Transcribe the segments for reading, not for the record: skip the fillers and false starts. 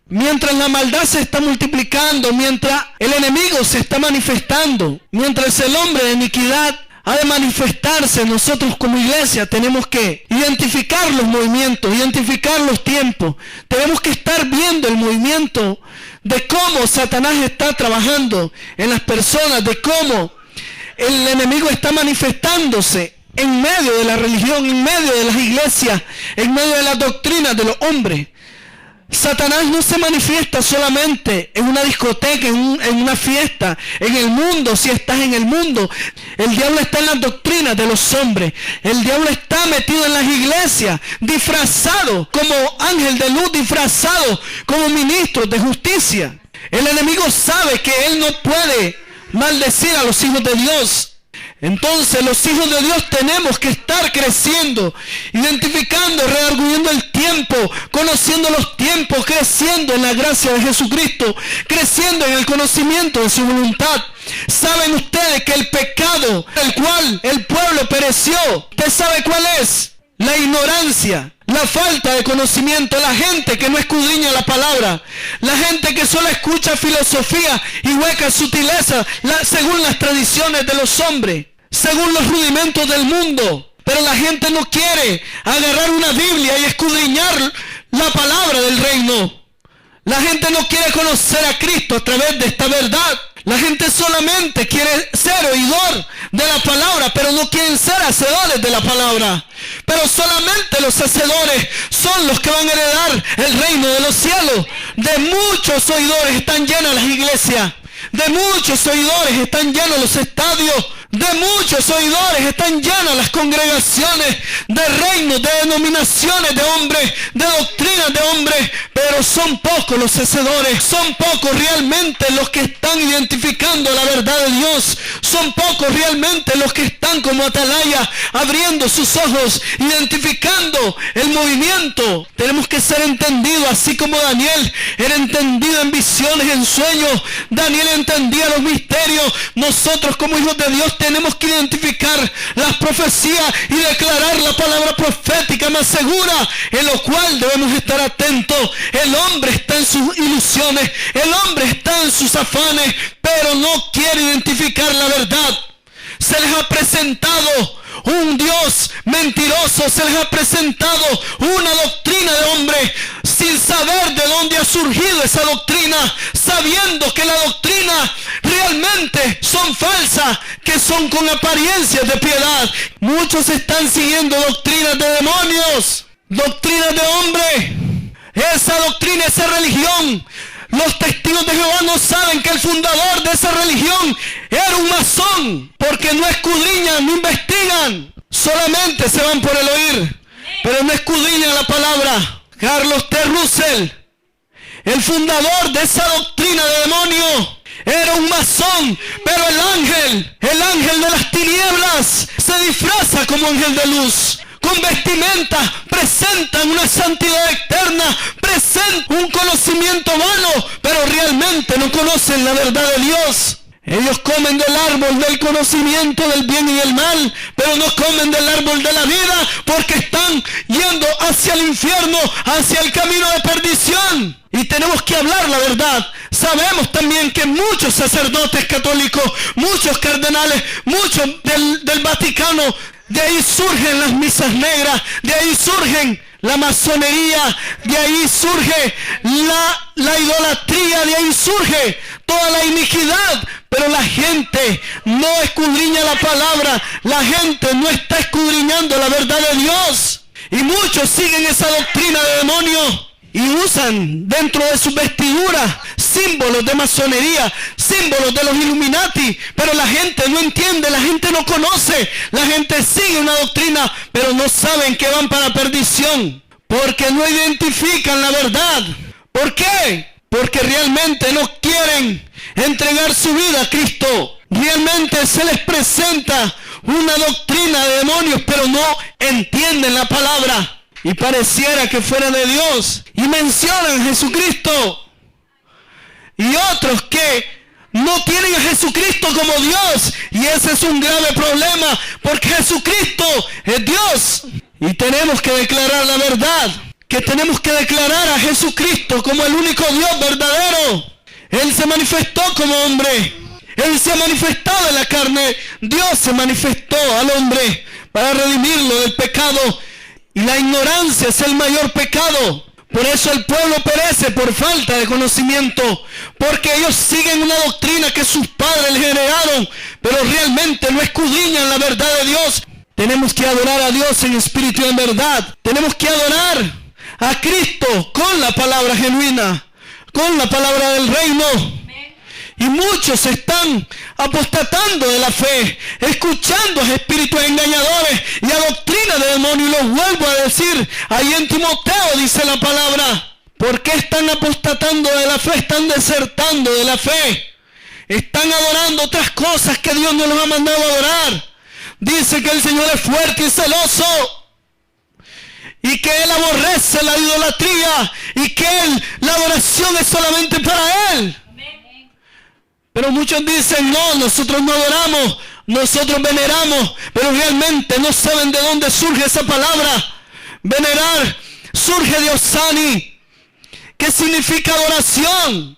mientras la maldad se está multiplicando, mientras el enemigo se está manifestando, mientras el hombre de iniquidad ha de manifestarse, nosotros como iglesia tenemos que identificar los movimientos, identificar los tiempos. Tenemos que estar viendo el movimiento de cómo Satanás está trabajando en las personas, de cómo el enemigo está manifestándose en medio de la religión, en medio de las iglesias, en medio de las doctrinas de los hombres. Satanás no se manifiesta solamente en una discoteca, en una fiesta, en el mundo, si estás en el mundo. El diablo está en las doctrinas de los hombres. El diablo está metido en las iglesias, disfrazado como ángel de luz, disfrazado como ministro de justicia. El enemigo sabe que él no puede maldecir a los hijos de Dios. Entonces los hijos de Dios tenemos que estar creciendo, identificando, redarguyendo el tiempo, conociendo los tiempos, creciendo en la gracia de Jesucristo, creciendo en el conocimiento de su voluntad. ¿Saben ustedes que el pecado del cual el pueblo pereció, usted sabe cuál es? La ignorancia, la falta de conocimiento, la gente que no escudriña la palabra, la gente que solo escucha filosofía y huecas sutilezas según las tradiciones de los hombres, según los rudimentos del mundo. Pero la gente no quiere agarrar una Biblia y escudriñar la palabra del reino. La gente no quiere conocer a Cristo a través de esta verdad. La gente solamente quiere ser oidor de la palabra, pero no quieren ser hacedores de la palabra. Pero solamente los hacedores son los que van a heredar el reino de los cielos. De muchos oidores están llenas las iglesias. De muchos oidores están llenos los estadios. De muchos oidores están llenas las congregaciones de reinos, de denominaciones de hombres, de doctrinas de hombres, pero son pocos los hacedores, son pocos realmente los que están identificando la verdad de Dios, son pocos realmente los que están como atalaya, abriendo sus ojos, identificando el movimiento. Tenemos que ser entendidos, así como Daniel era entendido en visiones, en sueños. Daniel entendía los misterios. Nosotros como hijos de Dios tenemos que identificar las profecías y declarar la palabra profética más segura, en lo cual debemos estar atentos. El hombre está en sus ilusiones, el hombre está en sus afanes, pero no quiere identificar la verdad. Se les ha presentado un Dios mentiroso, se les ha presentado una doctrina de hombre sin saber de dónde ha surgido esa doctrina, sabiendo que la doctrina realmente son falsas, que son con apariencias de piedad. Muchos están siguiendo doctrinas de demonios, doctrinas de hombre. Esa doctrina, esa religión, los testigos de Jehová no saben que el fundador de esa religión era un masón, porque no escudriñan, no investigan, solamente se van por el oír, pero no escudriñan la palabra. Carlos T. Russell, el fundador de esa doctrina de demonio, era un masón, pero el ángel de las tinieblas, se disfraza como ángel de luz. Con vestimenta presentan una santidad eterna, presentan un conocimiento vano, pero realmente no conocen la verdad de Dios. Ellos comen del árbol del conocimiento del bien y del mal, pero no comen del árbol de la vida, porque están yendo hacia el infierno, hacia el camino de perdición. Y tenemos que hablar la verdad. Sabemos también que muchos sacerdotes católicos, muchos cardenales, muchos del Vaticano, de ahí surgen las misas negras, de ahí surgen la masonería, de ahí surge la idolatría, de ahí surge toda la iniquidad. Pero la gente no escudriña la palabra, la gente no está escudriñando la verdad de Dios. Y muchos siguen esa doctrina de demonios y usan dentro de sus vestiduras símbolos de masonería, símbolos de los Illuminati, pero la gente no entiende, la gente no conoce, la gente sigue una doctrina, pero no saben que van para perdición, porque no identifican la verdad. ¿Por qué? Porque realmente no quieren entregar su vida a Cristo. Realmente se les presenta una doctrina de demonios, pero no entienden la palabra. Y pareciera que fuera de Dios. Y mencionan a Jesucristo. Y otros que no tienen a Jesucristo como Dios. Y ese es un grave problema, porque Jesucristo es Dios. Y tenemos que declarar la verdad. que tenemos que declarar a Jesucristo como el único Dios verdadero. Él se manifestó como hombre. Él se ha manifestado en la carne. Dios se manifestó al hombre para redimirlo del pecado. Y la ignorancia es el mayor pecado. Por eso el pueblo perece por falta de conocimiento. Porque ellos siguen una doctrina que sus padres les generaron, pero realmente no escudriñan la verdad de Dios. Tenemos que adorar a Dios en espíritu y en verdad. Tenemos que adorar a Cristo con la palabra genuina, con la palabra del reino. Y muchos están apostatando de la fe, escuchando a espíritus engañadores y a doctrina de demonios. Y los vuelvo a decir, ahí en Timoteo dice la palabra. ¿Por qué están apostatando de la fe? Están desertando de la fe. Están adorando otras cosas que Dios no los ha mandado a adorar. Dice que el Señor es fuerte y celoso, y que Él aborrece la idolatría, y que la adoración es solamente para Él. Pero muchos dicen, no, nosotros no adoramos, nosotros veneramos, pero realmente no saben de dónde surge esa palabra. Venerar surge de Osani, que significa adoración.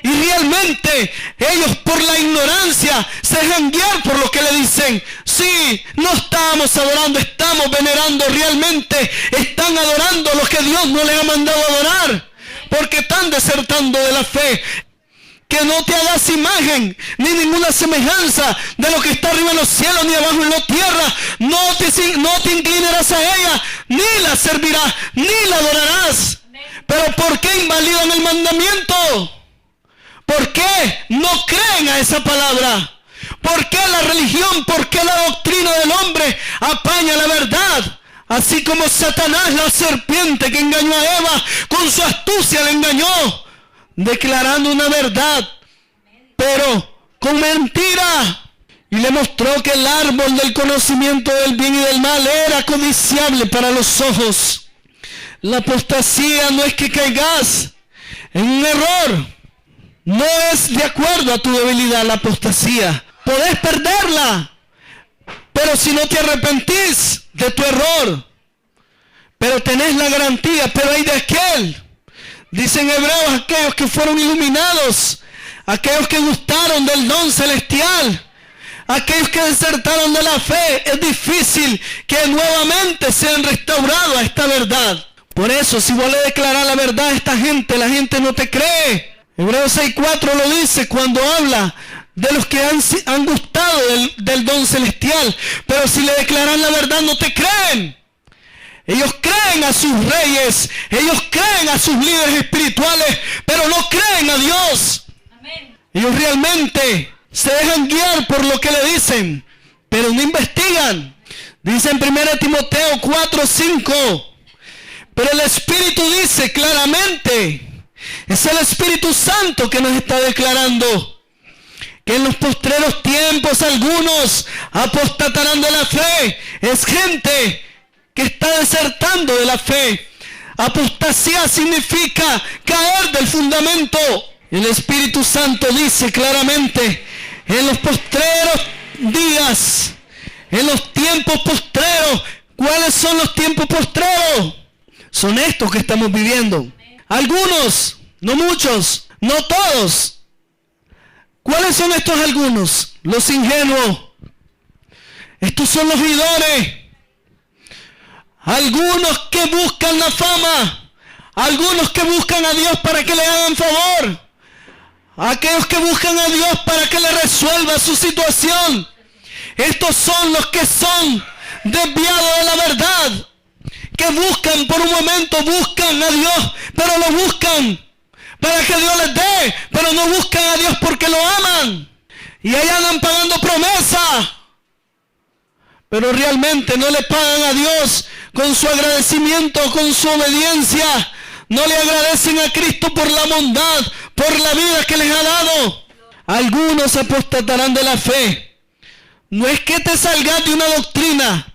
Y realmente ellos por la ignorancia se dejan guiar por lo que le dicen. Sí, no estamos adorando, estamos venerando. Realmente están adorando lo que Dios no les ha mandado a adorar, porque están desertando de la fe. Que no te hagas imagen ni ninguna semejanza de lo que está arriba en los cielos ni abajo en la tierra. No te inclinarás a ella, ni la servirás, ni la adorarás. Pero ¿por qué invalidan el mandamiento? ¿Por qué no creen a esa palabra? ¿Por qué la religión, por qué la doctrina del hombre apaña la verdad? Así como Satanás, la serpiente que engañó a Eva, con su astucia le engañó, declarando una verdad, pero con mentira. Y le mostró que el árbol del conocimiento del bien y del mal era codiciable para los ojos. La apostasía no es que caigas en un error. No es de acuerdo a tu debilidad la apostasía. Podés perderla, pero si no te arrepentís de tu error, pero tenés la garantía. Pero hay de aquel, dicen Hebreos, aquellos que fueron iluminados, aquellos que gustaron del don celestial, aquellos que desertaron de la fe. Es difícil que nuevamente sean restaurados a esta verdad. Por eso, si vos le declarás la verdad a esta gente, la gente no te cree. Hebreos 6:4 lo dice cuando habla de los que han gustado del don celestial. Pero si le declaran la verdad, no te creen. Ellos creen a sus reyes, ellos creen a sus líderes espirituales, pero no creen a Dios. Amén. Ellos realmente se dejan guiar por lo que le dicen, pero no investigan. Dice en 1 Timoteo 4:5, pero el Espíritu dice claramente, es el Espíritu Santo que nos está declarando, que en los postreros tiempos algunos apostatarán de la fe. Es gente que está desertando de la fe. Apostasía significa caer del fundamento. El Espíritu Santo dice claramente, en los postreros días, en los tiempos postreros. ¿Cuáles son los tiempos postreros? Son estos que estamos viviendo. Algunos, no muchos, no todos. ¿Cuáles son estos algunos? Los ingenuos. Estos son los oidores. Algunos que buscan la fama. Algunos que buscan a Dios para que le hagan favor. Aquellos que buscan a Dios para que le resuelva su situación. Estos son los que son desviados de la verdad. Que buscan por un momento, buscan a Dios, pero lo buscan para que Dios les dé, pero no buscan a Dios porque lo aman. Y ahí andan pagando promesas, pero realmente no le pagan a Dios con su agradecimiento, con su obediencia. No le agradecen a Cristo por la bondad, por la vida que les ha dado. Algunos apostatarán de la fe. No es que te salgas de una doctrina.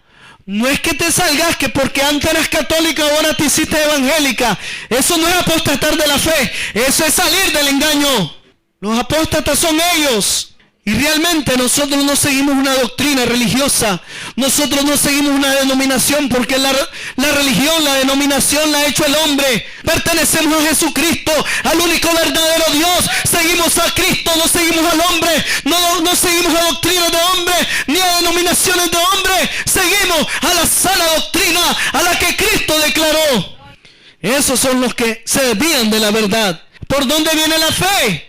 No es que te salgas que porque antes eras católica ahora te hiciste evangélica. Eso no es apostatar de la fe. Eso es salir del engaño. Los apóstatas son ellos. Y realmente nosotros no seguimos una doctrina religiosa, nosotros no seguimos una denominación, porque la religión, la denominación la ha hecho el hombre. Pertenecemos a Jesucristo, al único verdadero Dios. Seguimos a Cristo, no seguimos al hombre, no seguimos a doctrinas de hombre, ni a denominaciones de hombre. Seguimos a la sana doctrina, a la que Cristo declaró. Esos son los que se desvían de la verdad. ¿Por dónde viene la fe?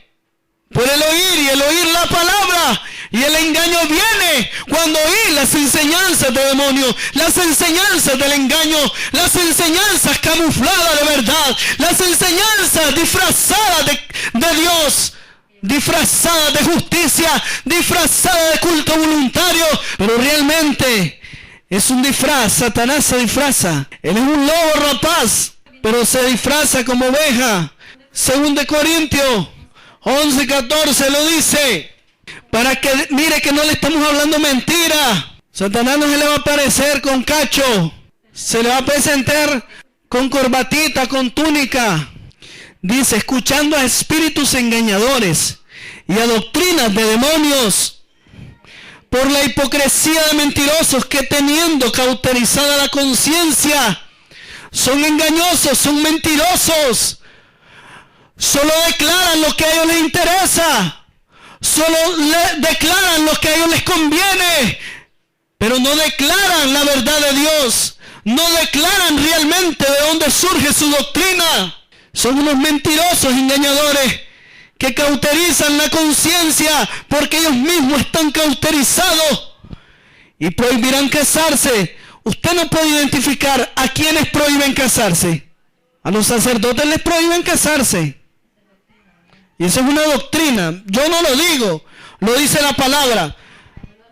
Por el oír, y el oír la palabra. Y el engaño viene cuando oí las enseñanzas de demonios, las enseñanzas del engaño, las enseñanzas camufladas de verdad, las enseñanzas disfrazadas de Dios, disfrazadas de justicia, disfrazadas de culto voluntario, pero realmente es un disfraz. Satanás se disfraza. Él es un lobo rapaz, pero se disfraza como oveja. 2 Corintios 11:14 lo dice, para que mire que no le estamos hablando mentira. Satanás no se le va a aparecer con cacho, se le va a presentar con corbatita, con túnica. Dice, escuchando a espíritus engañadores y a doctrinas de demonios, por la hipocresía de mentirosos que teniendo cauterizada la conciencia, son engañosos, son mentirosos. Solo declaran lo que a ellos les interesa. Solo declaran lo que a ellos les conviene. Pero no declaran la verdad de Dios. No declaran realmente de dónde surge su doctrina. Son unos mentirosos engañadores que cauterizan la conciencia porque ellos mismos están cauterizados. Y prohibirán casarse. Usted no puede identificar a quienes prohíben casarse. A los sacerdotes les prohíben casarse. Y esa es una doctrina. Yo no lo digo, lo dice la palabra.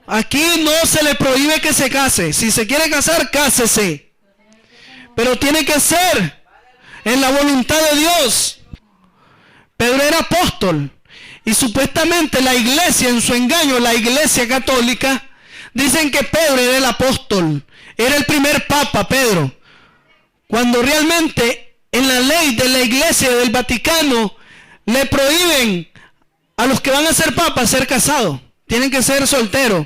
Aquí no se le prohíbe que se case. Si se quiere casar, cásese. Pero tiene que ser en la voluntad de Dios. Pedro era apóstol. Y supuestamente la iglesia, en su engaño, la iglesia católica, dicen que Pedro era el apóstol. Era el primer papa, Pedro. Cuando realmente en la ley de la iglesia del Vaticano le prohíben a los que van a ser papas ser casados. Tienen que ser solteros.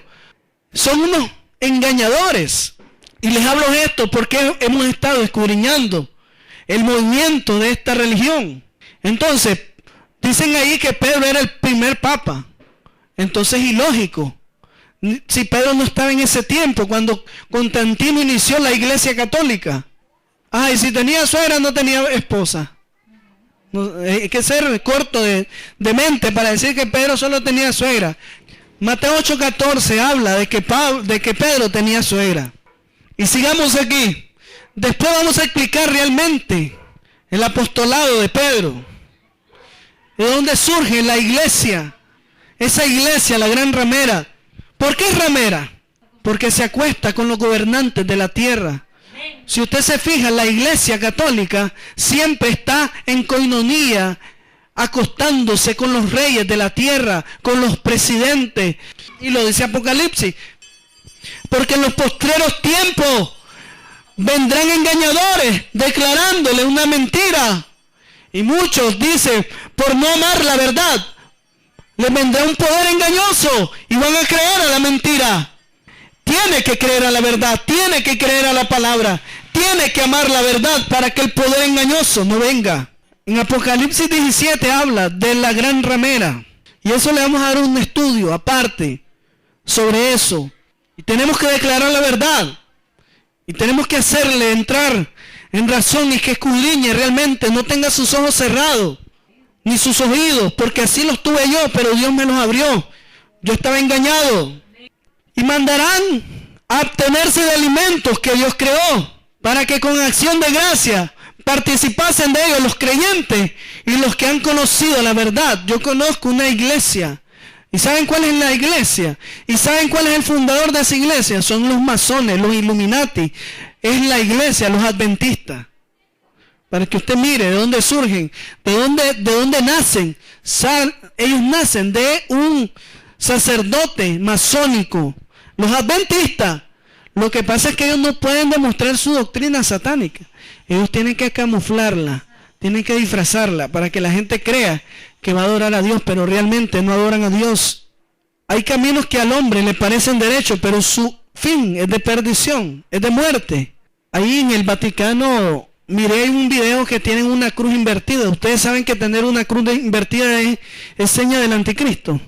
Son unos engañadores. Y les hablo de esto porque hemos estado escudriñando el movimiento de esta religión. Entonces, dicen ahí que Pedro era el primer papa. Entonces es ilógico. Si Pedro no estaba en ese tiempo, cuando Constantino inició la iglesia católica. Y si tenía suegra, no tenía esposa. No, hay que ser corto de mente para decir que Pedro solo tenía suegra. Mateo 8:14 habla de que Pedro tenía suegra. Y sigamos aquí. Después vamos a explicar realmente el apostolado de Pedro. ¿De dónde surge la iglesia? Esa iglesia, la gran ramera. ¿Por qué es ramera? Porque se acuesta con los gobernantes de la tierra. Si usted se fija, la iglesia católica siempre está en coinonía, acostándose con los reyes de la tierra, con los presidentes. Y lo dice Apocalipsis. Porque en los postreros tiempos vendrán engañadores declarándole una mentira. Y muchos dicen, por no amar la verdad, les vendrá un poder engañoso y van a creer a la mentira. Tiene que creer a la verdad, tiene que creer a la palabra, tiene que amar la verdad para que el poder engañoso no venga. En Apocalipsis 17 habla de la gran ramera. Y eso le vamos a dar un estudio aparte sobre eso. Y tenemos que declarar la verdad. Y tenemos que hacerle entrar en razón y que escudriñe realmente, no tenga sus ojos cerrados, ni sus oídos, porque así los tuve yo, pero Dios me los abrió. Yo estaba engañado. Y mandarán a abstenerse de alimentos que Dios creó, para que con acción de gracia participasen de ellos los creyentes y los que han conocido la verdad. Yo conozco una iglesia. ¿Y saben cuál es la iglesia? ¿Y saben cuál es el fundador de esa iglesia? Son los masones, los Illuminati. Es la iglesia, los adventistas. Para que usted mire de dónde surgen, de dónde nacen. Ellos nacen de un sacerdote masónico. Los adventistas, lo que pasa es que ellos no pueden demostrar su doctrina satánica. Ellos tienen que camuflarla, tienen que disfrazarla para que la gente crea que va a adorar a Dios, pero realmente no adoran a Dios. Hay caminos que al hombre le parecen derechos, pero su fin es de perdición, es de muerte. Ahí en el Vaticano miré un video que tienen una cruz invertida. Ustedes saben que tener una cruz invertida es seña del anticristo.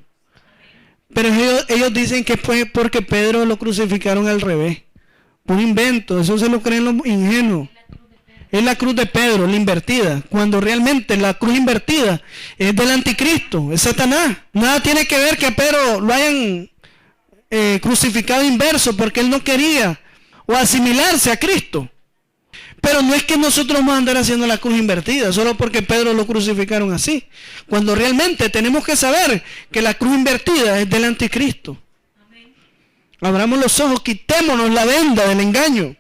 Pero ellos dicen que fue porque Pedro lo crucificaron al revés. Un invento, eso se lo creen los ingenuos. Es la cruz de Pedro, la invertida, cuando realmente la cruz invertida es del anticristo, es Satanás. Nada tiene que ver que a Pedro lo hayan crucificado inverso porque él no quería o asimilarse a Cristo. Pero no es que nosotros vamos a andar haciendo la cruz invertida solo porque Pedro lo crucificaron así, cuando realmente tenemos que saber que la cruz invertida es del anticristo. Abramos los ojos, quitémonos la venda del engaño.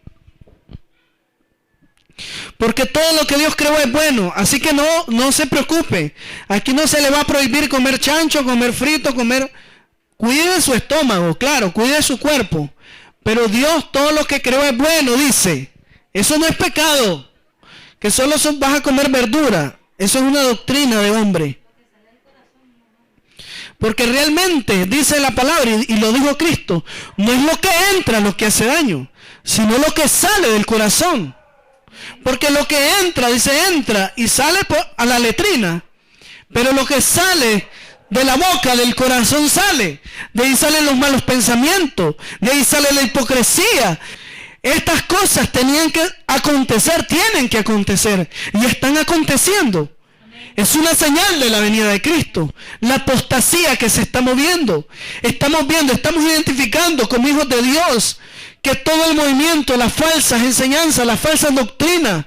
Porque todo lo que Dios creó es bueno, así que no se preocupe. Aquí no se le va a prohibir comer chancho, comer frito, comer... Cuide su estómago, claro, cuide su cuerpo. Pero Dios todo lo que creó es bueno, dice. Eso no es pecado. Que solo vas a comer verdura. Eso es una doctrina de hombre. Porque realmente, dice la palabra, y lo dijo Cristo, no es lo que entra lo que hace daño, sino lo que sale del corazón. Porque lo que entra, dice, entra y sale a la letrina. Pero lo que sale de la boca, del corazón sale. De ahí salen los malos pensamientos. De ahí sale la hipocresía. Estas cosas tenían que acontecer, tienen que acontecer. Y están aconteciendo. Es una señal de la venida de Cristo. La apostasía que se está moviendo. Estamos identificando como hijos de Dios que todo el movimiento, las falsas enseñanzas, las falsas doctrinas,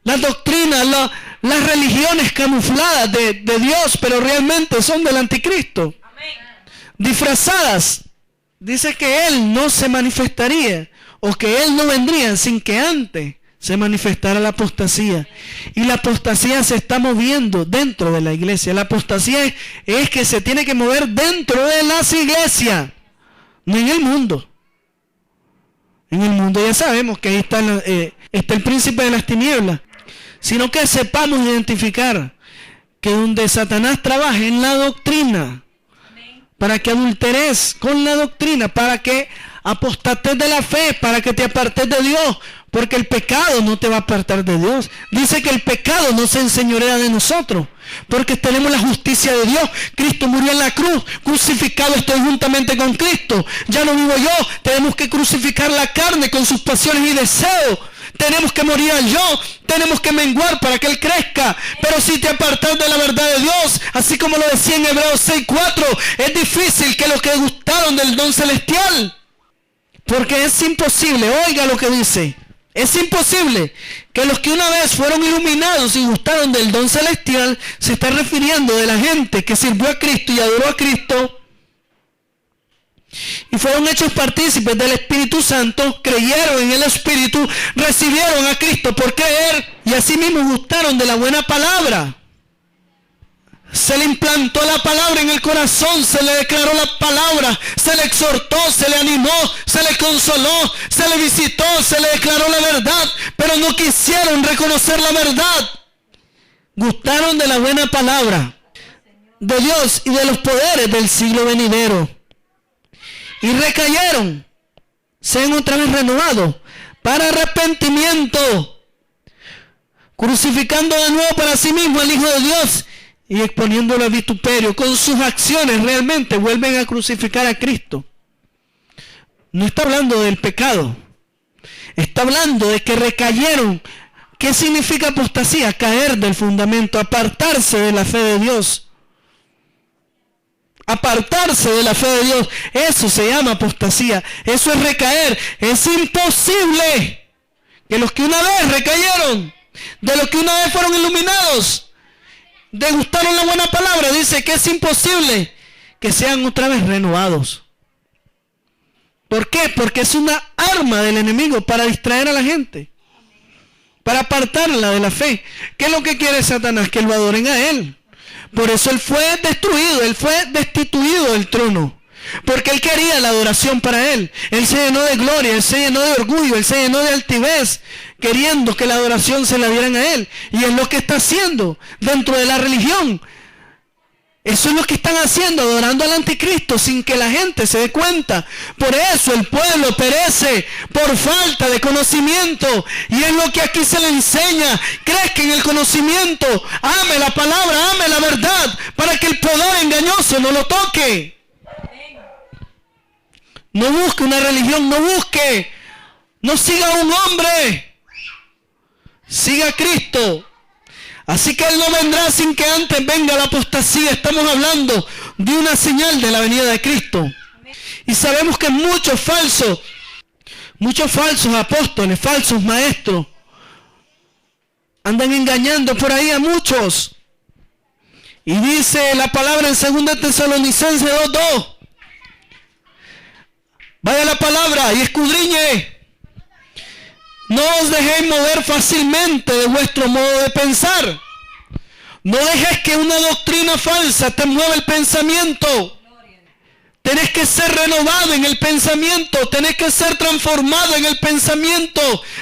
las doctrinas, las religiones camufladas de Dios, pero realmente son del anticristo. Disfrazadas. Dice que Él no se manifestaría o que Él no vendría sin que antes se manifestara la apostasía. Y la apostasía se está moviendo dentro de la iglesia. La apostasía es que se tiene que mover dentro de las iglesias, no en el mundo. En el mundo ya sabemos que ahí está el príncipe de las tinieblas. Sino que sepamos identificar que donde Satanás trabaja en la doctrina, para que adulteres con la doctrina, para que apostates de la fe, para que te apartes de Dios, porque el pecado no te va a apartar de Dios. Dice que el pecado no se enseñorea de nosotros, porque tenemos la justicia de Dios. Cristo murió en la cruz, crucificado estoy juntamente con Cristo. Ya no vivo yo, tenemos que crucificar la carne con sus pasiones y deseos. Tenemos que morir al yo, tenemos que menguar para que Él crezca. Pero si te apartas de la verdad de Dios, así como lo decía en Hebreos 6:4, es difícil que los que gustaron del don celestial, porque es imposible, oiga lo que dice, es imposible que los que una vez fueron iluminados y gustaron del don celestial, se está refiriendo de la gente que sirvió a Cristo y adoró a Cristo, y fueron hechos partícipes del Espíritu Santo, creyeron en el Espíritu, recibieron a Cristo por creer y así mismo gustaron de la buena palabra. Se le implantó la palabra en el corazón, se le declaró la palabra, se le exhortó, se le animó, se le consoló, se le visitó, se le declaró la verdad, pero no quisieron reconocer la verdad. Gustaron de la buena palabra de Dios y de los poderes del siglo venidero. Y recayeron, sean otra vez renovados para arrepentimiento, crucificando de nuevo para sí mismo al Hijo de Dios y exponiéndolo al vituperio. Con sus acciones realmente vuelven a crucificar a Cristo. No está hablando del pecado, está hablando de que recayeron. ¿Qué significa apostasía? Caer del fundamento, apartarse de la fe de Dios. Apartarse de la fe de Dios, eso se llama apostasía, eso es recaer. Es imposible que los que una vez recayeron, de los que una vez fueron iluminados, degustaron la buena palabra, dice que es imposible que sean otra vez renovados. ¿Por qué? Porque es una arma del enemigo para distraer a la gente, para apartarla de la fe. ¿Qué es lo que quiere Satanás? Que lo adoren a él. Por eso él fue destruido, él fue destituido del trono. Porque él quería la adoración para él. Él se llenó de gloria, él se llenó de orgullo, él se llenó de altivez, queriendo que la adoración se la dieran a él. Y es lo que está haciendo dentro de la religión. Eso es lo que están haciendo, adorando al anticristo sin que la gente se dé cuenta. Por eso el pueblo perece por falta de conocimiento. Y es lo que aquí se le enseña. Crezca en el conocimiento. Ame la palabra, ame la verdad, para que el poder engañoso no lo toque. No busque una religión, no siga a un hombre. Siga a Cristo. Así que Él no vendrá sin que antes venga la apostasía. Estamos hablando de una señal de la venida de Cristo. Y sabemos que muchos falsos apóstoles, falsos maestros, andan engañando por ahí a muchos. Y dice la palabra en 2 Tesalonicenses 2:2. Vaya la palabra y escudriñe. No os dejéis mover fácilmente de vuestro modo de pensar. No dejes que una doctrina falsa te mueva el pensamiento. Tenés que ser renovado en el pensamiento. Tenés que ser transformado en el pensamiento.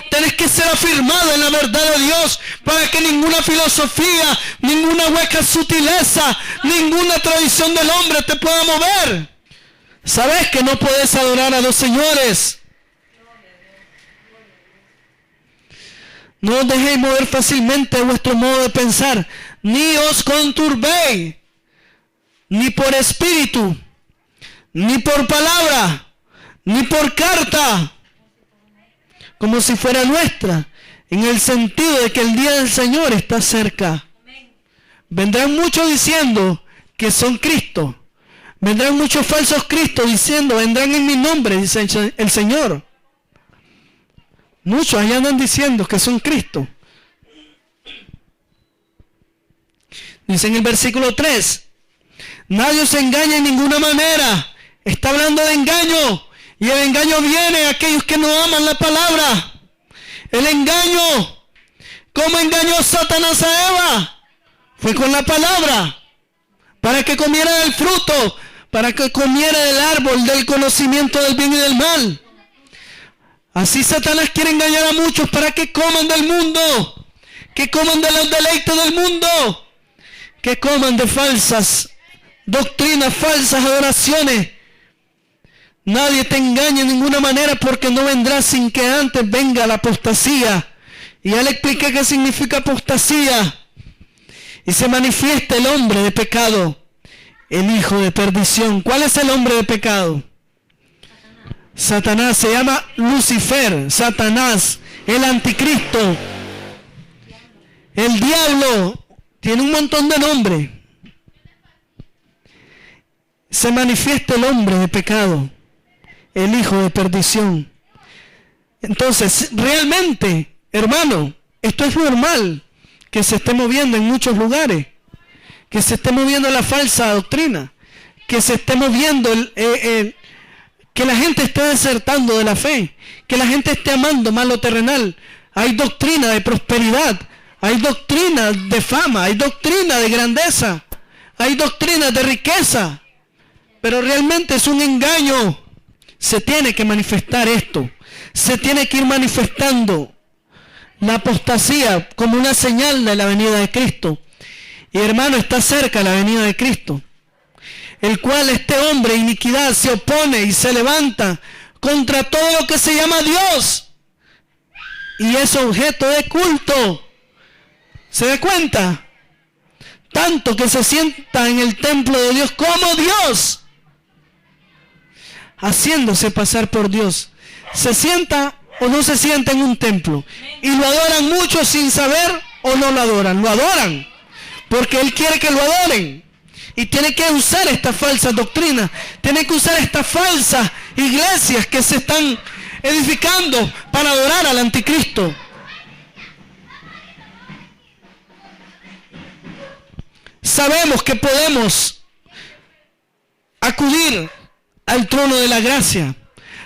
Tenés que ser afirmado en la verdad de Dios para que ninguna filosofía, ninguna hueca sutileza, ninguna tradición del hombre te pueda mover. ¿Sabes que no puedes adorar a los señores? No os dejéis mover fácilmente vuestro modo de pensar, ni os conturbéis, ni por espíritu, ni por palabra, ni por carta, como si fuera nuestra, en el sentido de que el día del Señor está cerca. Vendrán muchos diciendo que son Cristo. Vendrán muchos falsos Cristos diciendo, vendrán en mi nombre, dice el Señor. Muchos allá andan diciendo que son Cristo. Dice en el versículo 3, nadie os engaña en ninguna manera. Está hablando de engaño. Y el engaño viene a aquellos que no aman la palabra. El engaño. ¿Cómo engañó Satanás a Eva? Fue con la palabra. Para que comiera del fruto. Para que comiera del árbol del conocimiento del bien y del mal. Así Satanás quiere engañar a muchos para que coman del mundo, que coman de los deleites del mundo, que coman de falsas doctrinas, falsas adoraciones. Nadie te engaña en ninguna manera porque no vendrá sin que antes venga la apostasía. Y ya le expliqué qué significa apostasía. Y se manifiesta el hombre de pecado, el hijo de perdición. ¿Cuál es el hombre de pecado? Satanás. Se llama Lucifer, Satanás, el anticristo, el diablo, tiene un montón de nombres. Se manifiesta el hombre de pecado, el hijo de perdición. Entonces, realmente, hermano, esto es normal que se esté moviendo en muchos lugares, que se esté moviendo la falsa doctrina, que se esté moviendo que la gente esté desertando de la fe, que la gente esté amando más lo terrenal. Hay doctrina de prosperidad, hay doctrina de fama, hay doctrina de grandeza, hay doctrina de riqueza, pero realmente es un engaño. Se tiene que manifestar esto, se tiene que ir manifestando la apostasía como una señal de la venida de Cristo. Y hermano, está cerca la venida de Cristo, el cual este hombre de iniquidad se opone y se levanta contra todo lo que se llama Dios y es objeto de culto. ¿Se da cuenta? Tanto que se sienta en el templo de Dios como Dios, haciéndose pasar por Dios. Se sienta o no se sienta en un templo y lo adoran muchos sin saber o no lo adoran. Lo adoran porque Él quiere que lo adoren. Y tiene que usar esta falsa doctrina, tiene que usar estas falsas iglesias que se están edificando para adorar al anticristo. Sabemos que podemos acudir al trono de la gracia.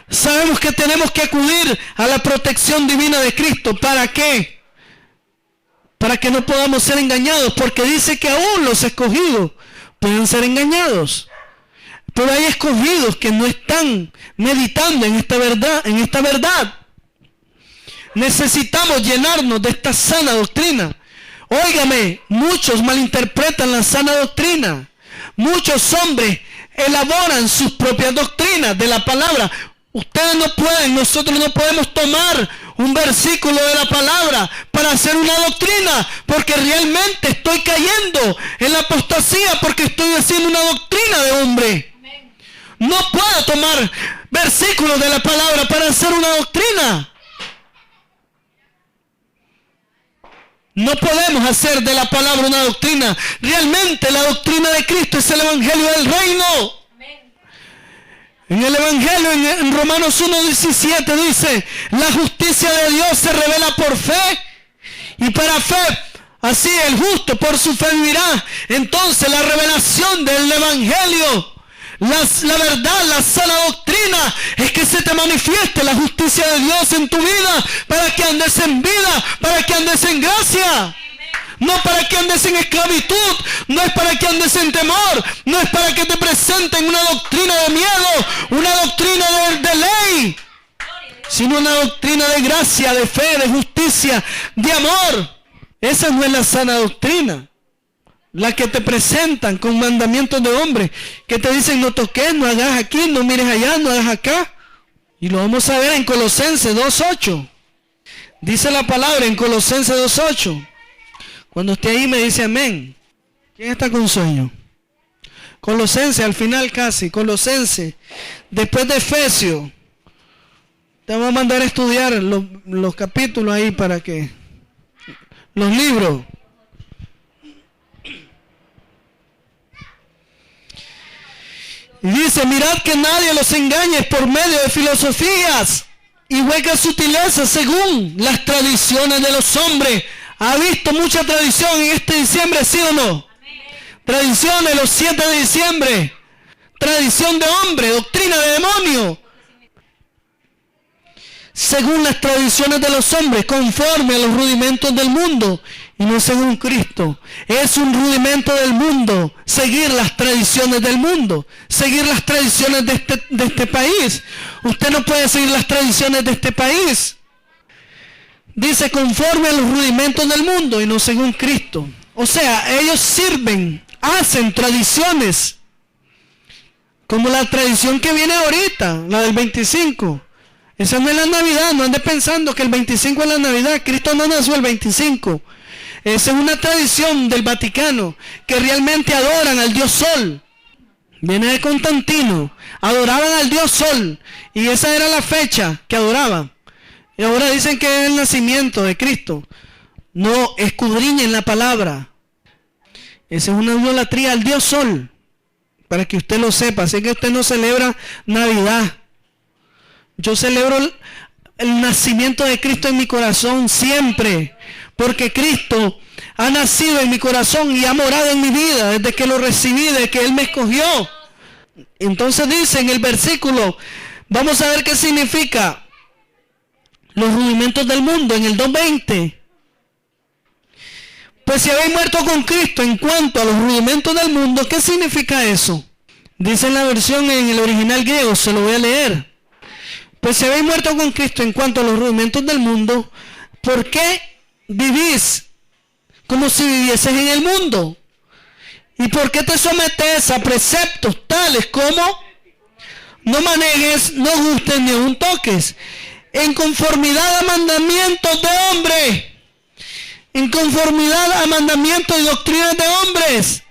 Sabemos que tenemos que acudir a la protección divina de Cristo. ¿Para qué? Para que no podamos ser engañados, porque dice que aún los escogidos pueden ser engañados. Pero hay escogidos que no están meditando en esta verdad. Necesitamos llenarnos de esta sana doctrina. Óigame, muchos malinterpretan la sana doctrina. Muchos hombres elaboran sus propias doctrinas de la palabra. Ustedes no pueden, nosotros no podemos tomar un versículo de la palabra para hacer una doctrina, porque realmente estoy cayendo en la apostasía porque estoy haciendo una doctrina de hombre. No puedo tomar versículos de la palabra para hacer una doctrina. No podemos hacer de la palabra una doctrina. Realmente la doctrina de Cristo es el evangelio del reino. En el evangelio, en Romanos 1:17 dice, la justicia de Dios se revela por fe, y para fe, así el justo por su fe vivirá. Entonces la revelación del evangelio, la verdad, la sana doctrina, es que se te manifieste la justicia de Dios en tu vida, para que andes en vida, para que andes en gracia. No para que andes en esclavitud, no es para que andes en temor, no es para que te presenten una doctrina de miedo, una doctrina de ley, sino una doctrina de gracia, de fe, de justicia, de amor. Esa no es la sana doctrina. La que te presentan con mandamientos de hombre, que te dicen no toques, no hagas aquí, no mires allá, no hagas acá. Y lo vamos a ver en Colosenses 2:8. Dice la palabra en Colosenses 2:8. Cuando esté ahí me dice amén. ¿Quién está con sueño? Colosenses, al final casi, Colosenses, después de Efesios. Te voy a mandar a estudiar los capítulos ahí para que, los libros. Y dice, mirad que nadie los engañe por medio de filosofías y huecas sutilezas según las tradiciones de los hombres. ¿Ha visto mucha tradición en este diciembre, sí o no? Tradiciones los 7 de diciembre. Tradición de hombre, doctrina de demonio. Según las tradiciones de los hombres, conforme a los rudimentos del mundo, y no según Cristo. Es un rudimento del mundo, seguir las tradiciones del mundo, seguir las tradiciones de este país. Usted no puede seguir las tradiciones de este país. Dice conforme a los rudimentos del mundo y no según Cristo. O sea, ellos sirven, hacen tradiciones, como la tradición que viene ahorita, la del 25. Esa no es la Navidad, no ande pensando que el 25 es la Navidad. Cristo no nació el 25. Esa es una tradición del Vaticano, que realmente adoran al Dios Sol. Viene de Constantino, adoraban al Dios Sol, y esa era la fecha que adoraban. Y ahora dicen que es el nacimiento de Cristo. No, escudriñen la palabra. Esa es una idolatría al Dios Sol, para que usted lo sepa. Así que usted no celebra Navidad. Yo celebro el nacimiento de Cristo en mi corazón siempre, porque Cristo ha nacido en mi corazón y ha morado en mi vida desde que lo recibí, desde que Él me escogió. Entonces dice en el versículo, vamos a ver qué significa los rudimentos del mundo en el 2:20. Pues si habéis muerto con Cristo en cuanto a los rudimentos del mundo, ¿qué significa eso? Dice en la versión en el original griego, se lo voy a leer. Pues si habéis muerto con Cristo en cuanto a los rudimentos del mundo, ¿por qué vivís como si vivieses en el mundo? ¿Y por qué te sometes a preceptos tales como no manejes, no gustes ni aun toques, en conformidad a mandamientos de hombres, en conformidad a mandamientos y doctrinas de hombres,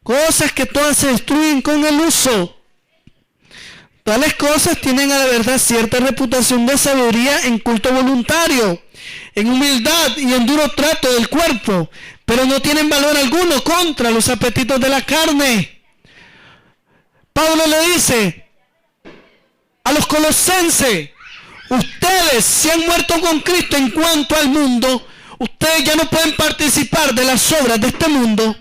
cosas que todas se destruyen con el uso? Tales cosas tienen a la verdad cierta reputación de sabiduría en culto voluntario, en humildad y en duro trato del cuerpo, pero no tienen valor alguno contra los apetitos de la carne. Pablo le dice a los colosenses, ustedes se han muerto con Cristo en cuanto al mundo, ustedes ya no pueden participar de las obras de este mundo.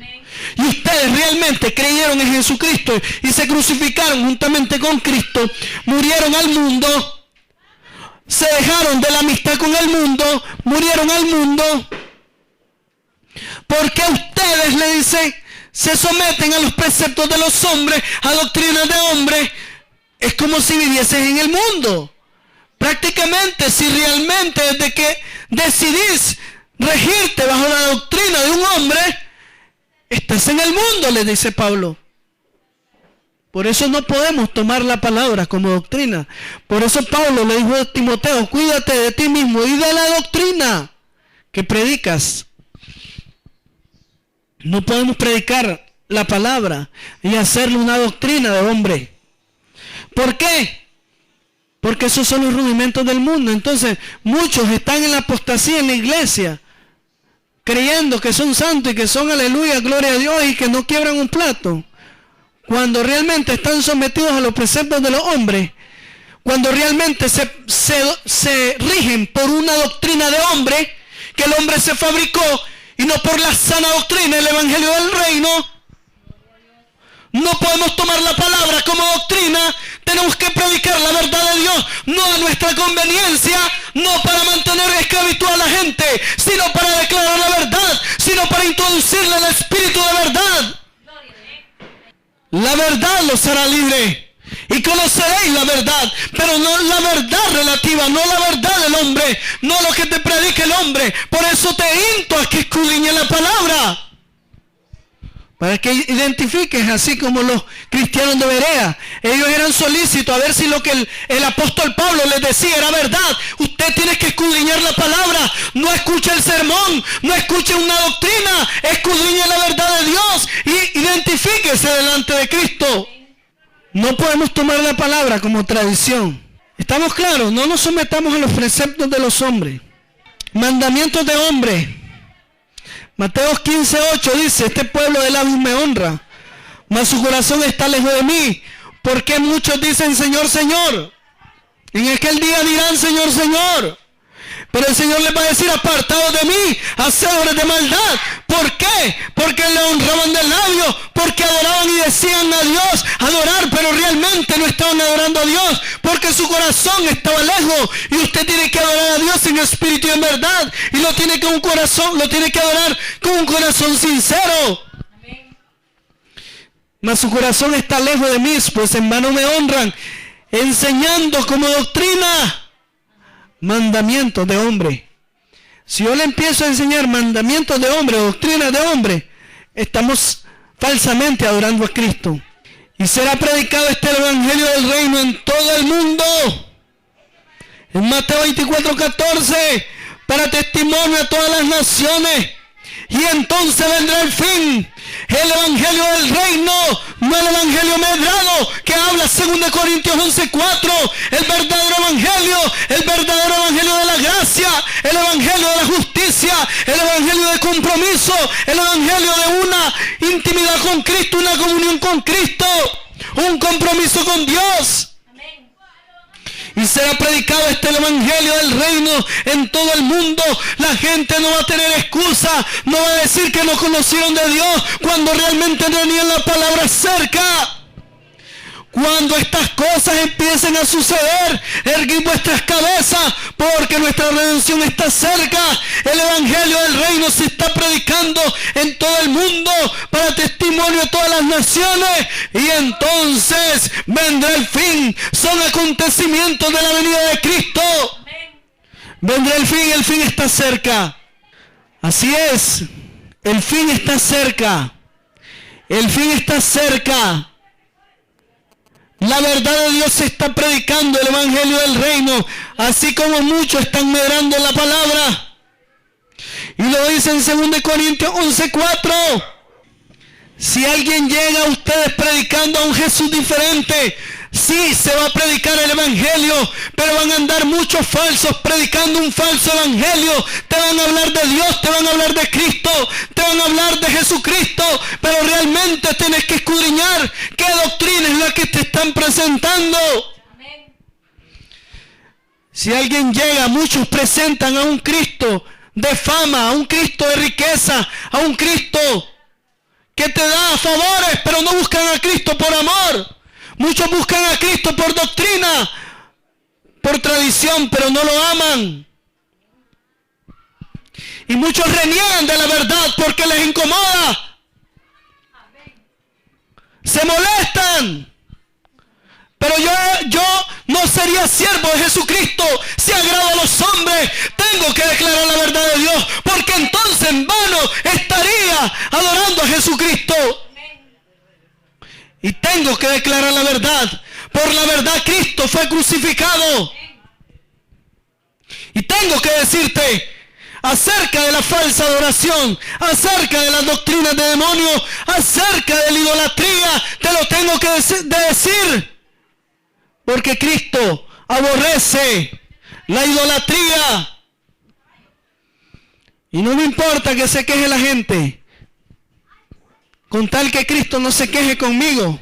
Y ustedes realmente creyeron en Jesucristo y se crucificaron juntamente con Cristo, murieron al mundo, se dejaron de la amistad con el mundo, murieron al mundo. Porque ustedes, le dice, se someten a los preceptos de los hombres, a doctrinas de hombres. Es como si vivieses en el mundo. Prácticamente, si realmente desde que decidís regirte bajo la doctrina de un hombre, estás en el mundo, le dice Pablo. Por eso no podemos tomar la palabra como doctrina. Por eso Pablo le dijo a Timoteo, cuídate de ti mismo y de la doctrina que predicas. No podemos predicar la palabra y hacerle una doctrina de hombre. ¿Por qué? Porque esos son los rudimentos del mundo. Entonces, muchos están en la apostasía en la iglesia, creyendo que son santos y que son aleluya, gloria a Dios y que no quiebran un plato. Cuando realmente están sometidos a los preceptos de los hombres, cuando realmente se rigen por una doctrina de hombre, que el hombre se fabricó, y no por la sana doctrina, el evangelio del reino. No podemos tomar la palabra como doctrina, tenemos que predicar la verdad de Dios, no a nuestra conveniencia, no para mantener esclavitud a la gente, sino para declarar la verdad, sino para introducirle el espíritu de verdad. La verdad los hará libre y conoceréis la verdad, pero no la verdad relativa, no la verdad del hombre, no lo que te predica el hombre. Por eso te insto a que escudriñes la palabra, para que identifiques, así como los cristianos de Berea. Ellos eran solícitos a ver si lo que el apóstol Pablo les decía era verdad. Usted tiene que escudriñar la palabra. No escuche el sermón, no escuche una doctrina, escudriñe la verdad de Dios y identifíquese delante de Cristo. No podemos tomar la palabra como tradición. ¿Estamos claros? No nos sometamos a los preceptos de los hombres. Mandamientos de hombres. Mateo 15:8 dice, este pueblo de labios me honra, mas su corazón está lejos de mí. ¿Por qué muchos dicen Señor, Señor? En aquel día dirán Señor, Señor. Pero el Señor les va a decir, apartados de mí, hacedores de maldad. ¿Por qué? Porque le honraban del labio, porque adoraban y decían a Dios adorar, pero realmente no estaban adorando a Dios, porque su corazón estaba lejos. Y usted tiene que adorar a Dios en espíritu y en verdad, y lo tiene que adorar con un corazón sincero. Amén. Mas su corazón está lejos de mí, pues en vano me honran, enseñando como doctrina mandamientos de hombre. Si yo le empiezo a enseñar mandamientos de hombre, doctrinas de hombre, estamos falsamente adorando a Cristo. Y será predicado este evangelio del reino en todo el mundo. En Mateo 24:14, para testimonio a todas las naciones. Y entonces vendrá el fin. El evangelio del reino, no el evangelio medrado que habla 2 Corintios 11:4, el verdadero evangelio de la gracia, el evangelio de la justicia, el evangelio de compromiso, el evangelio de una intimidad con Cristo, una comunión con Cristo, un compromiso con Dios. Y será predicado este evangelio del reino en todo el mundo. La gente no va a tener excusa, no va a decir que no conocieron de Dios cuando realmente tenían la palabra cerca. Cuando estas cosas empiecen a suceder, erguid vuestras cabezas, porque nuestra redención está cerca. El evangelio del reino se está predicando en todo el mundo para testimonio a todas las naciones, y entonces vendrá el fin. Son acontecimientos de la venida de Cristo. Vendrá el fin está cerca. Así es, el fin está cerca. El fin está cerca. La verdad de Dios se está predicando, el evangelio del reino, así como muchos están medrando en la palabra. Y lo dice en 2 Corintios 11:4. Si alguien llega a ustedes predicando a un Jesús diferente, sí, se va a predicar el evangelio, pero van a andar muchos falsos predicando un falso evangelio. Te van a hablar de Dios, te van a hablar de Cristo, te van a hablar de Jesucristo, pero realmente tienes que escudriñar qué doctrina es la que te están presentando. Amén. Si alguien llega, muchos presentan a un Cristo de fama, a un Cristo de riqueza, a un Cristo que te da favores, pero no buscan a Cristo por amor. Muchos buscan a Cristo por doctrina, por tradición, pero no lo aman. Y muchos reniegan de la verdad porque les incomoda. Se molestan. Pero yo no sería siervo de Jesucristo si agrado a los hombres. Tengo que declarar la verdad de Dios, porque entonces en vano estaría adorando a Jesucristo. Y tengo que declarar la verdad. Por la verdad Cristo fue crucificado. Y tengo que decirte acerca de la falsa adoración, acerca de las doctrinas de demonios, acerca de la idolatría. Te lo tengo que decir. Porque Cristo aborrece la idolatría. Y no me importa que se queje la gente, con tal que Cristo no se queje conmigo.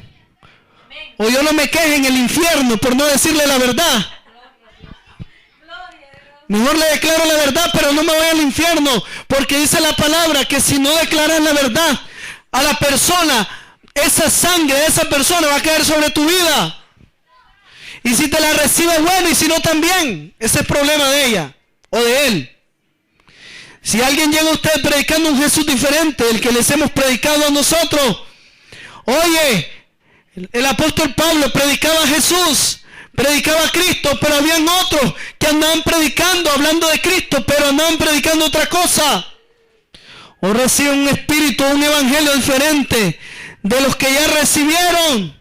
O yo no me queje en el infierno por no decirle la verdad. Mejor le declaro la verdad, pero no me voy al infierno. Porque dice la palabra que si no declaras la verdad a la persona, esa sangre de esa persona va a caer sobre tu vida. Y si te la recibes, bueno, y si no también. Ese es problema de ella o de él. Si alguien llega a usted predicando un Jesús diferente del que les hemos predicado a nosotros, oye, el apóstol Pablo predicaba a Jesús, predicaba a Cristo, pero habían otros que andaban predicando, hablando de Cristo, pero andaban predicando otra cosa. O reciben un espíritu, un evangelio diferente de los que ya recibieron.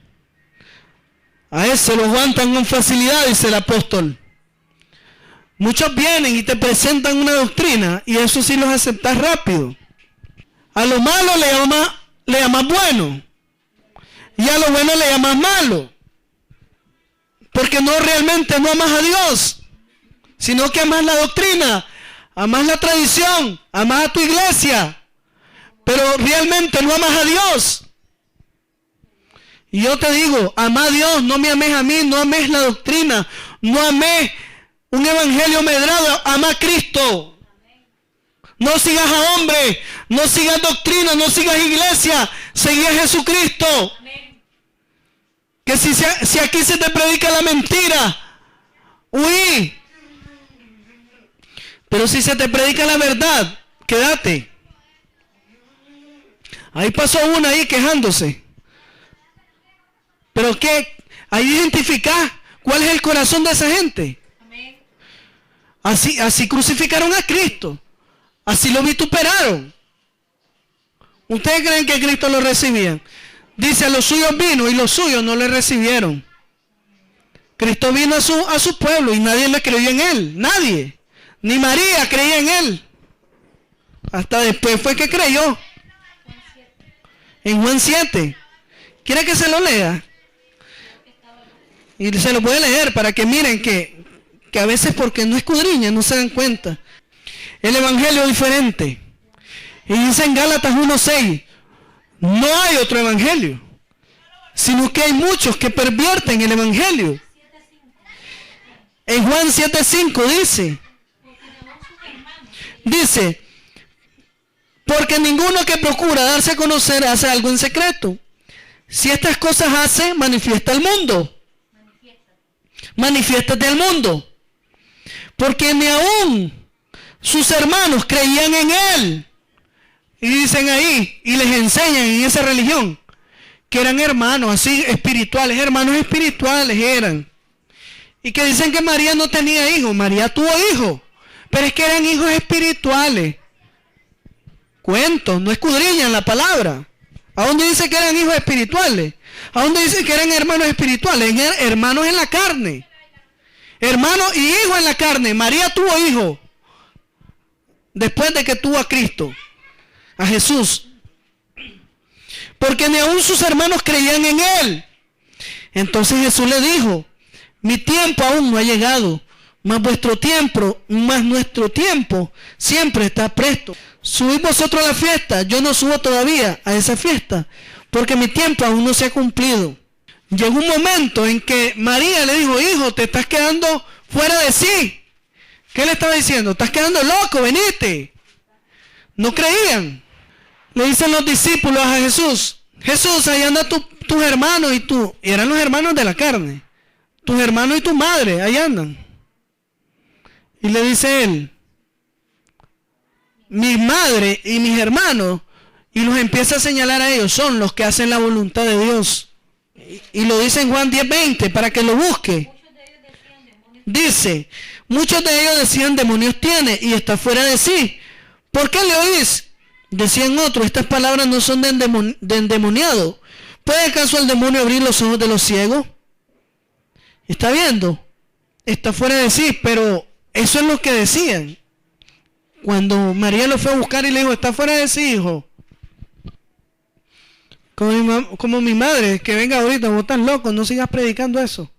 A ese lo aguantan con facilidad, dice el apóstol. Muchos vienen y te presentan una doctrina y eso sí los aceptas rápido. A lo malo le llamas bueno. Y a lo bueno le llamas malo. Porque no realmente no amas a Dios, sino que amas la doctrina, amas la tradición, amas a tu iglesia, pero realmente no amas a Dios. Y yo te digo, ama a Dios, no me ames a mí, no ames la doctrina, no ames un evangelio medrado, ama a Cristo. No sigas a hombres, no sigas doctrina, no sigas iglesia, sigue a Jesucristo. Que si aquí se te predica la mentira, huí. Pero si se te predica la verdad, quédate. Ahí pasó una ahí quejándose. Pero ¿qué? Ahí identificás cuál es el corazón de esa gente. Así crucificaron a Cristo. Así lo vituperaron. ¿Ustedes creen que Cristo lo recibía? Dice, a los suyos vino y los suyos no le recibieron. Cristo vino a su pueblo y nadie le creyó en él. Nadie. Ni María creía en él. Hasta después fue que creyó. En Juan 7. ¿Quiere que se lo lea? Y se lo puede leer para que miren que a veces porque no escudriñan no se dan cuenta. El evangelio es diferente. Y dice en Gálatas 1:6, no hay otro evangelio, sino que hay muchos que pervierten el evangelio. En Juan 7:5 dice, porque ninguno que procura darse a conocer hace algo en secreto. Si estas cosas hace, manifiesta al mundo. Manifiéstate al mundo. Porque ni aún sus hermanos creían en él. Y dicen ahí, y les enseñan en esa religión, que eran hermanos así espirituales, hermanos espirituales eran. Y que dicen que María no tenía hijos. María tuvo hijos, pero es que eran hijos espirituales. Cuentos, no escudriñan la palabra. ¿A dónde dice que eran hijos espirituales? ¿A dónde dice que eran hermanos espirituales? Hermanos en la carne. Hermanos y hijos en la carne. María tuvo hijos después de que tuvo a Cristo, a Jesús. Porque ni aún sus hermanos creían en él. Entonces Jesús le dijo, mi tiempo aún no ha llegado, mas nuestro tiempo siempre está presto. Subid vosotros a la fiesta, yo no subo todavía a esa fiesta, porque mi tiempo aún no se ha cumplido. Llegó un momento en que María le dijo, hijo, te estás quedando fuera de sí. ¿Qué le estaba diciendo? Estás quedando loco, venite. No creían. Le dicen los discípulos a Jesús, Jesús, ahí andan tus hermanos y tú. Y eran los hermanos de la carne. Tus hermanos y tu madre, ahí andan. Y le dice él, mi madre y mis hermanos, y los empieza a señalar a ellos, son los que hacen la voluntad de Dios. Y lo dice en Juan 10:20 para que lo busque. Dice, muchos de ellos decían, demonios tiene y está fuera de sí. ¿Por qué le oís? Decían otros, estas palabras no son de endemoniado, ¿Puede acaso el demonio abrir los ojos de los ciegos? ¿Está viendo? Está fuera de sí, pero eso es lo que decían. Cuando María lo fue a buscar y le dijo, está fuera de sí, hijo. Como mi madre, que venga ahorita, vos estás loco, no sigas predicando eso.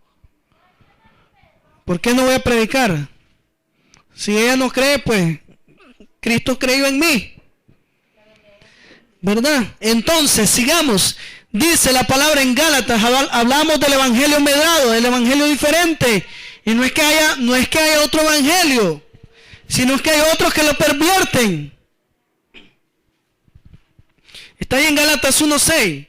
¿Por qué no voy a predicar? Si ella no cree, pues Cristo creyó en mí. ¿Verdad? Entonces, sigamos. Dice la palabra en Gálatas, hablamos del evangelio medrado, del evangelio diferente. Y no es que haya otro evangelio, sino que hay otros que lo pervierten. Está ahí en Gálatas 1:6.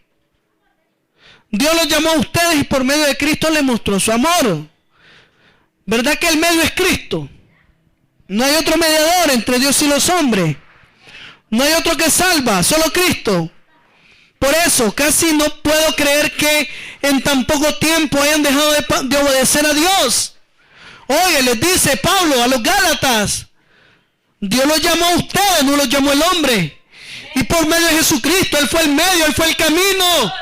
Dios los llamó a ustedes y por medio de Cristo les mostró su amor. ¿Verdad que el medio es Cristo? No hay otro mediador entre Dios y los hombres. No hay otro que salva, solo Cristo. Por eso casi no puedo creer que en tan poco tiempo hayan dejado de obedecer a Dios. Oye, les dice Pablo a los Gálatas, Dios los llamó a ustedes, no los llamó el hombre. Y por medio de Jesucristo, Él fue el medio, Él fue el camino.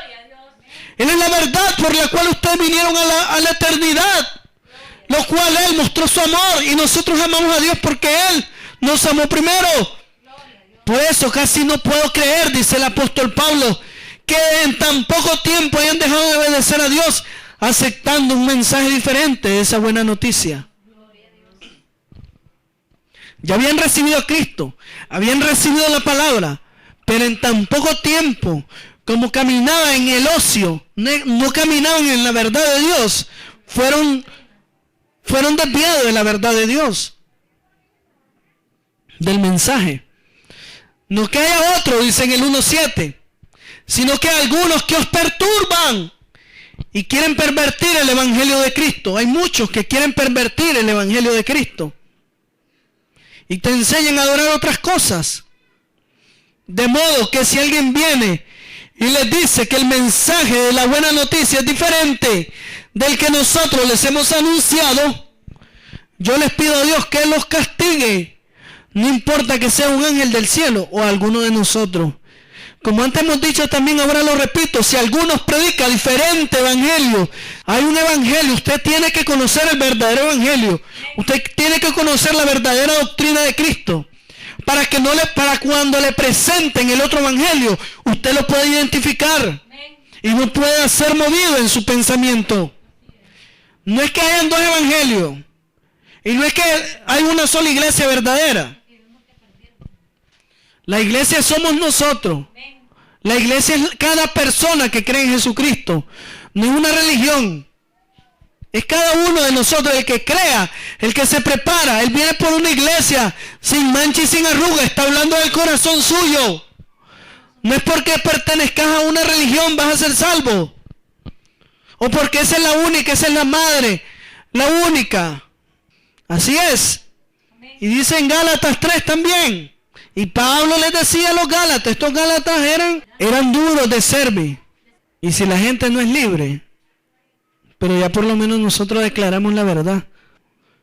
Él es la verdad por la cual ustedes vinieron a la eternidad. Lo cual Él mostró su amor y nosotros amamos a Dios porque Él nos amó primero. Por eso casi no puedo creer, dice el apóstol Pablo, que en tan poco tiempo hayan dejado de obedecer a Dios aceptando un mensaje diferente de esa buena noticia. Ya habían recibido a Cristo, habían recibido la palabra, pero en tan poco tiempo, como caminaban en el ocio, no caminaban en la verdad de Dios, fueron desviados de la verdad de Dios, del mensaje. No que haya otro, dice en el 1:7, sino que hay algunos que os perturban y quieren pervertir el evangelio de Cristo. Hay muchos que quieren pervertir el evangelio de Cristo y te enseñan a adorar otras cosas. De modo que si alguien viene y les dice que el mensaje de la buena noticia es diferente del que nosotros les hemos anunciado, yo les pido a Dios que los castigue. No importa que sea un ángel del cielo o alguno de nosotros. Como antes hemos dicho también, ahora lo repito, si algunos predican diferente evangelio, hay un evangelio, usted tiene que conocer el verdadero evangelio. Usted tiene que conocer la verdadera doctrina de Cristo. Para cuando le presenten el otro evangelio, usted lo pueda identificar y no pueda ser movido en su pensamiento. No es que hayan dos evangelios y no es que hay una sola iglesia verdadera. La iglesia somos nosotros. La iglesia es cada persona que cree en Jesucristo. No es una religión. Es cada uno de nosotros el que crea, el que se prepara. Él viene por una iglesia sin mancha y sin arruga. Está hablando del corazón suyo. No es porque pertenezcas a una religión vas a ser salvo. O porque esa es la única, esa es la madre, la única. Así es. Y dice en Gálatas 3 también. Y Pablo les decía a los Gálatas, estos Gálatas eran duros de servir. Y si la gente no es libre, pero ya por lo menos nosotros declaramos la verdad.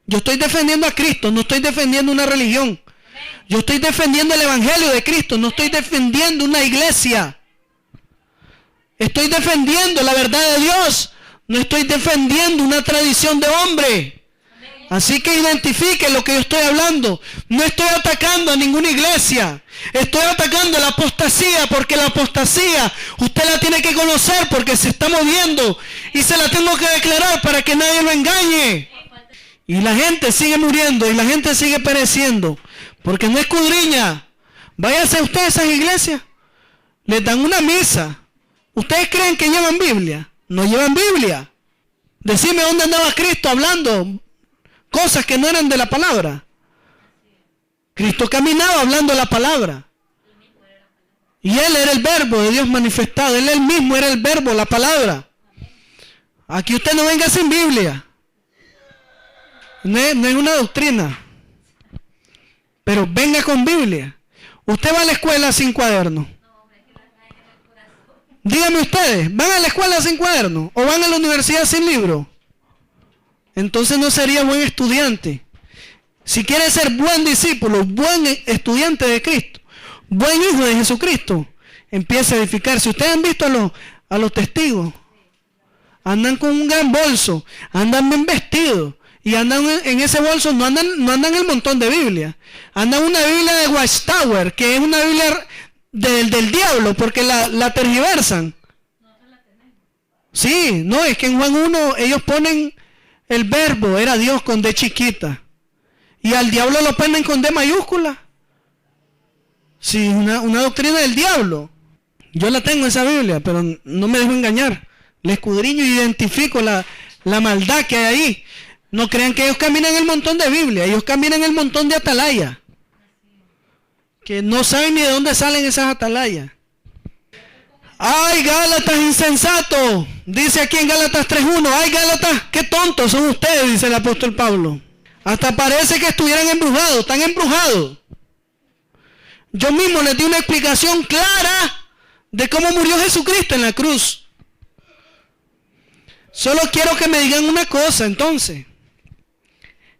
Yo estoy defendiendo a Cristo, no estoy defendiendo una religión. Yo estoy defendiendo el evangelio de Cristo, no estoy defendiendo una iglesia. Estoy defendiendo la verdad de Dios, no estoy defendiendo una tradición de hombre. Así que identifique lo que yo estoy hablando. No estoy atacando a ninguna iglesia. Estoy atacando la apostasía, porque la apostasía usted la tiene que conocer porque se está moviendo y se la tengo que declarar para que nadie lo engañe. Y la gente sigue muriendo y la gente sigue pereciendo porque no escudriña. Váyase usted a esas iglesias. Les dan una misa. ¿Ustedes creen que llevan Biblia? No llevan Biblia. Decime dónde andaba Cristo hablando cosas que no eran de la palabra. Cristo caminaba hablando la palabra. Y Él era el verbo de Dios manifestado. Él mismo era el verbo, la palabra. Aquí usted no venga sin Biblia. No es una doctrina. Pero venga con Biblia. Usted va a la escuela sin cuaderno. Díganme ustedes, ¿van a la escuela sin cuaderno? ¿O van a la universidad sin libro? Entonces no sería buen estudiante. Si quiere ser buen discípulo, buen estudiante de Cristo, buen hijo de Jesucristo, empiece a edificarse. Ustedes han visto a los testigos. Andan con un gran bolso, andan bien vestidos. Y andan en ese bolso, no andan el montón de Biblia. Andan una Biblia de Watchtower, que es una Biblia del diablo, porque la tergiversan. Sí, no, es que en Juan 1 ellos ponen el verbo, era Dios con D chiquita. Y al diablo lo ponen con D mayúscula. Sí, una doctrina del diablo. Yo la tengo esa Biblia, pero no me dejo engañar. Le escudriño y identifico la maldad que hay ahí. No crean que ellos caminan el montón de Biblia, ellos caminan el montón de atalaya. Que no saben ni de dónde salen esas atalayas. ¡Ay, Gálatas insensato! Dice aquí en Gálatas 3.1. ¡Ay, Gálatas, qué tontos son ustedes! Dice el apóstol Pablo. Hasta parece que estuvieran embrujados, están embrujados. Yo mismo les di una explicación clara de cómo murió Jesucristo en la cruz. Solo quiero que me digan una cosa entonces.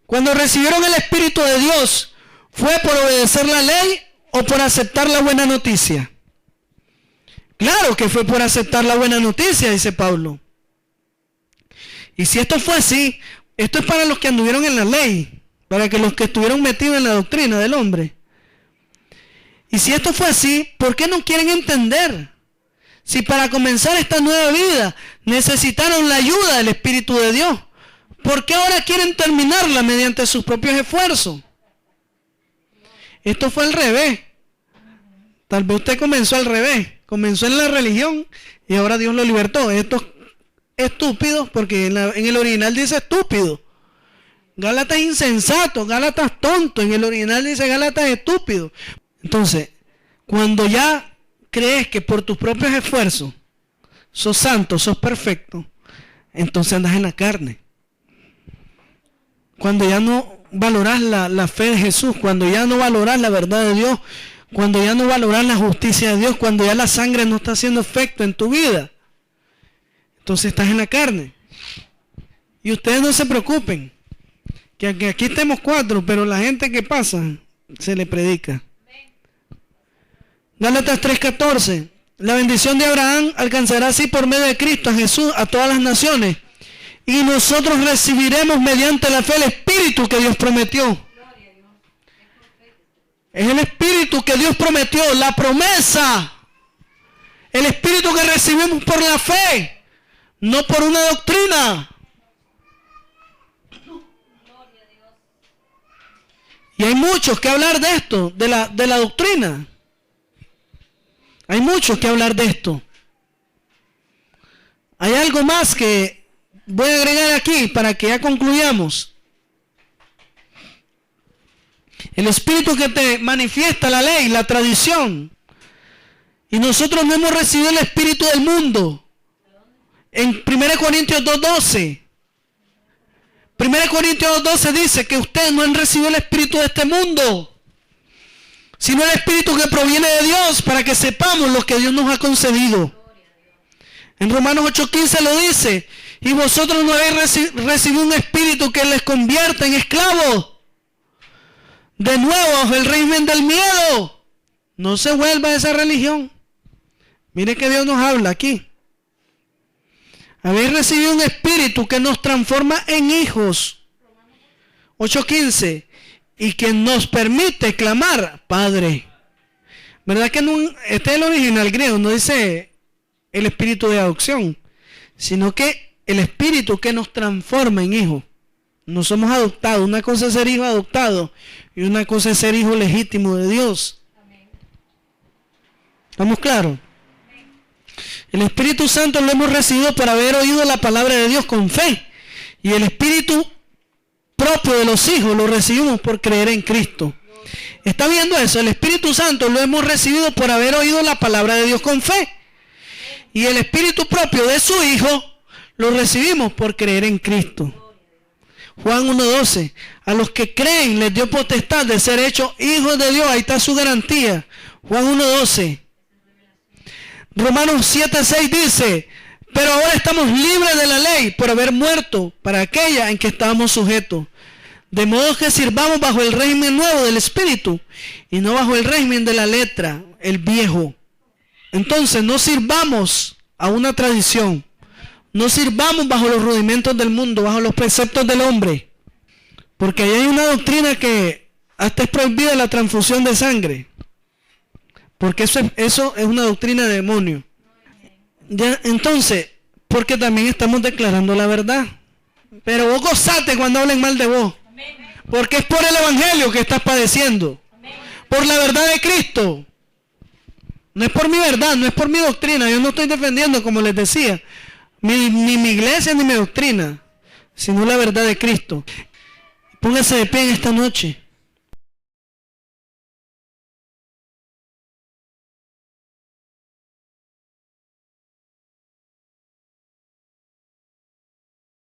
Cuando recibieron el Espíritu de Dios, ¿fue por obedecer la ley o por aceptar la buena noticia? Claro que fue por aceptar la buena noticia, dice Pablo. Y si esto fue así, esto es para los que anduvieron en la ley, para que los que estuvieron metidos en la doctrina del hombre. Y si esto fue así, ¿por qué no quieren entender? Si para comenzar esta nueva vida necesitaron la ayuda del Espíritu de Dios, ¿por qué ahora quieren terminarla mediante sus propios esfuerzos? Esto fue al revés. Tal vez usted comenzó al revés. Comenzó en la religión y ahora Dios lo libertó. Estos estúpidos, porque en el original dice estúpido. Gálatas insensato, Gálatas tonto. En el original dice Gálatas estúpido. Entonces, cuando ya crees que por tus propios esfuerzos sos santo, sos perfecto, entonces andas en la carne. Cuando ya no valoras la fe de Jesús, cuando ya no valoras la verdad de Dios, cuando ya no valoras la justicia de Dios, cuando ya la sangre no está haciendo efecto en tu vida, entonces estás en la carne. Y ustedes no se preocupen, que aquí estemos 4, pero la gente que pasa, se le predica. Gálatas 3:14. La bendición de Abraham alcanzará así por medio de Cristo a Jesús a todas las naciones. Y nosotros recibiremos mediante la fe el Espíritu que Dios prometió. Es el Espíritu que Dios prometió, la promesa. El Espíritu que recibimos por la fe, no por una doctrina. Y hay muchos que hablar de esto, de la doctrina. Hay muchos que hablar de esto. Hay algo más que voy a agregar aquí para que ya concluyamos. El Espíritu que te manifiesta la ley, la tradición. Y nosotros no hemos recibido el Espíritu del mundo. En 1 Corintios 2:12. 1 Corintios 2:12 dice que ustedes no han recibido el Espíritu de este mundo, sino el Espíritu que proviene de Dios, para que sepamos lo que Dios nos ha concedido. En Romanos 8:15 lo dice, y vosotros no habéis recibido un espíritu que les convierta en esclavos, de nuevo bajo el régimen del miedo. No se vuelva a esa religión. Mire que Dios nos habla aquí. Habéis recibido un espíritu que nos transforma en hijos. 8:15. Y que nos permite clamar, Padre. ¿Verdad que no, este es el original griego? No dice el espíritu de adopción, sino que el espíritu que nos transforma en hijos. No somos adoptados. Una cosa es ser hijo adoptado y una cosa es ser hijo legítimo de Dios. ¿Estamos claros? El Espíritu Santo lo hemos recibido por haber oído la palabra de Dios con fe. Y el Espíritu propio de los hijos lo recibimos por creer en Cristo. ¿Está viendo eso? El Espíritu Santo lo hemos recibido por haber oído la palabra de Dios con fe. Y el Espíritu propio de su Hijo lo recibimos por creer en Cristo. Juan 1:12. A los que creen les dio potestad de ser hechos hijos de Dios. Ahí está su garantía. Juan 1:12. Romanos 7:6 dice, pero ahora estamos libres de la ley por haber muerto para aquella en que estábamos sujetos. De modo que sirvamos bajo el régimen nuevo del Espíritu y no bajo el régimen de la letra, el viejo. Entonces no sirvamos a una tradición. No sirvamos bajo los rudimentos del mundo, bajo los preceptos del hombre. Porque ahí hay una doctrina que hasta es prohibida la transfusión de sangre. Porque eso es una doctrina de demonio. Ya, entonces, porque también estamos declarando la verdad. Pero vos gozate cuando hablen mal de vos. Porque es por el evangelio que estás padeciendo. Por la verdad de Cristo. No es por mi verdad, no es por mi doctrina. Yo no estoy defendiendo, como les decía, ni mi iglesia ni mi doctrina, sino la verdad de Cristo. Póngase de pie en esta noche.